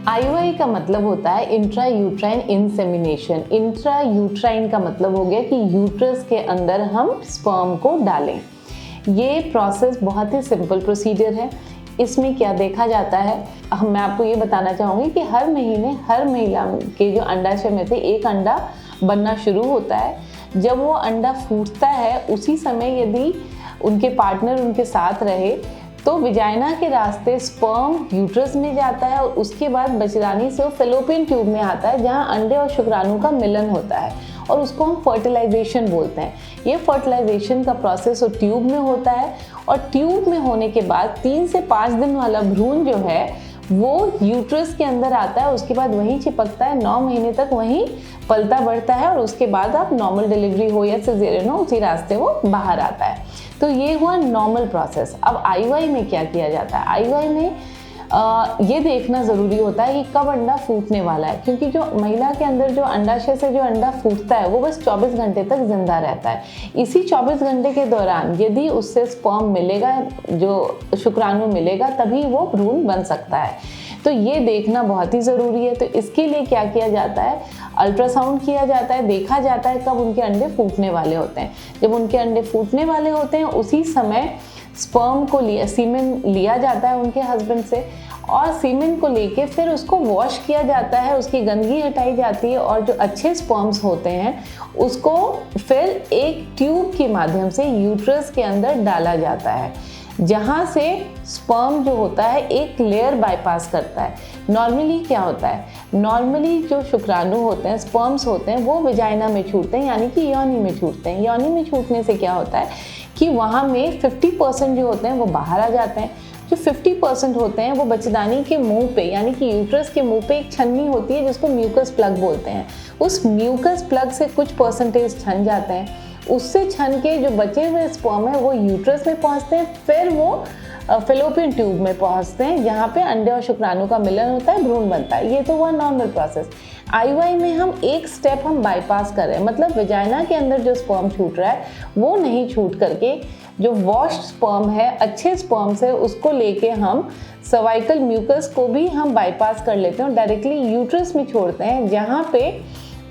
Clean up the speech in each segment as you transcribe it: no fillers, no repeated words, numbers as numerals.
IUI का मतलब होता है intra uterine insemination. Intra uterine का मतलब हो गया कि यूट्रस के अंदर हम स्पर्म को डालें। ये प्रोसेस बहुत ही सिंपल प्रोसीजर है। इसमें क्या देखा जाता है, मैं आपको ये बताना चाहूँगी कि हर महीने हर महिला के जो अंडाशय में से एक अंडा बनना शुरू होता है। जब वो अंडा फूटता है उसी समय यदि उनके पार्टनर उनके साथ रहे तो विजाइना के रास्ते स्पर्म यूट्रस में जाता है और उसके बाद बचदानी से वो फेलोपियन ट्यूब में आता है, जहां अंडे और शुक्राणु का मिलन होता है और उसको हम फर्टिलाइजेशन बोलते हैं। ये फर्टिलाइजेशन का प्रोसेस वो ट्यूब में होता है और ट्यूब में होने के बाद 3 से 5 दिन वाला भ्रूण जो है वो यूट्रस के अंदर आता है। उसके बाद वहीं चिपकता है, 9 महीने तक वहीं पलता बढ़ता है और उसके बाद आप नॉर्मल डिलीवरी हो या सिजेरियन हो उसी रास्ते वो बाहर आता है। तो ये हुआ नॉर्मल प्रोसेस। अब IUI में क्या किया जाता है, IUI में ये देखना ज़रूरी होता है कि कब अंडा फूटने वाला है, क्योंकि जो महिला के अंदर जो अंडाशय से जो अंडा फूटता है वो बस 24 घंटे तक जिंदा रहता है। इसी 24 घंटे के दौरान यदि उससे स्पर्म मिलेगा, जो शुक्राणु मिलेगा, तभी वो भ्रूण बन सकता है। तो ये देखना बहुत ही ज़रूरी है। तो इसके लिए क्या किया जाता है, अल्ट्रासाउंड किया जाता है, देखा जाता है कब उनके अंडे फूटने वाले होते हैं। जब उनके अंडे फूटने वाले होते हैं उसी समय स्पर्म को सीमेन लिया जाता है उनके हस्बैंड से और सीमेन को लेके फिर उसको वॉश किया जाता है, उसकी गंदगी हटाई जाती है और जो अच्छे स्पर्म्स होते हैं उसको फिर एक ट्यूब के माध्यम से यूट्रस के अंदर डाला जाता है, जहाँ से स्पर्म जो होता है एक लेयर बाईपास करता है। नॉर्मली क्या होता है, नॉर्मली जो शुक्राणु होते हैं, स्पर्म्स होते हैं, वो विजाइना में छूटते हैं, यानी कि योनि में छूटते हैं। योनि में छूटने से क्या होता है कि वहाँ में 50% जो होते हैं वो बाहर आ जाते हैं। जो 50% होते हैं वो बच्चेदानी के मुंह पे, यानी कि यूट्रस के मुंह पे एक छन्नी होती है जिसको म्यूकस प्लग बोलते हैं। उस म्यूकस प्लग से कुछ परसेंटेज छन जाते हैं। उससे छन के जो बचे हुए स्पर्म है वो यूट्रस में पहुंचते हैं, फिर वो फेलोपियन ट्यूब में पहुंचते हैं, जहाँ पे अंडे और शुक्राणु का मिलन होता है, भ्रूण बनता है। ये तो हुआ नॉर्मल प्रोसेस। IUI में हम एक स्टेप हम बाईपास कर रहे हैं, मतलब विजाइना के अंदर जो स्पर्म छूट रहा है वो नहीं छूट करके जो वॉश्ड स्पर्म है, अच्छे स्पर्म से, उसको लेके हम सर्वाइकल म्यूकस को भी हम बाईपास कर लेते हैं और डायरेक्टली यूट्रस में छोड़ते हैं, जहाँ पे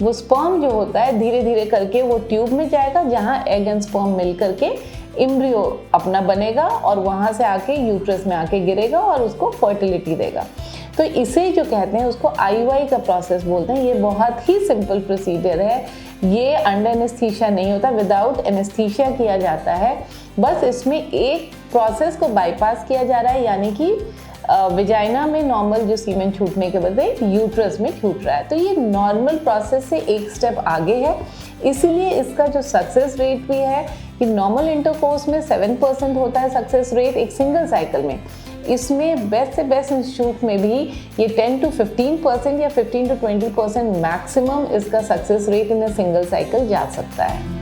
वो स्पर्म जो होता है धीरे धीरे करके वो ट्यूब में जाएगा, जहाँ एग एंड स्पर्म मिल करके एम्ब्रियो अपना बनेगा और वहाँ से आके यूट्रस में आके गिरेगा और उसको फर्टिलिटी देगा। तो इसे जो कहते हैं उसको IUI का प्रोसेस बोलते हैं। ये बहुत ही सिंपल प्रोसीजर है। ये अंडर एनेस्थीसिया नहीं होता, विदाउट एनेस्थीसिया किया जाता है। बस इसमें एक प्रोसेस को बाईपास किया जा रहा है, यानी कि विजाइना में नॉर्मल जो सीमेन छूटने के बदले यूट्रस में छूट रहा है। तो ये नॉर्मल प्रोसेस से एक स्टेप आगे है, इसीलिए इसका जो सक्सेस रेट भी है कि नॉर्मल इंटरकोर्स में 7% होता है सक्सेस रेट एक सिंगल साइकिल में। इसमें बेस्ट से बेस्ट इंस्टीट्यूट में भी ये 10 to 15% या 15 to 20% मैक्सिमम इसका success rate in a single cycle जा सकता है।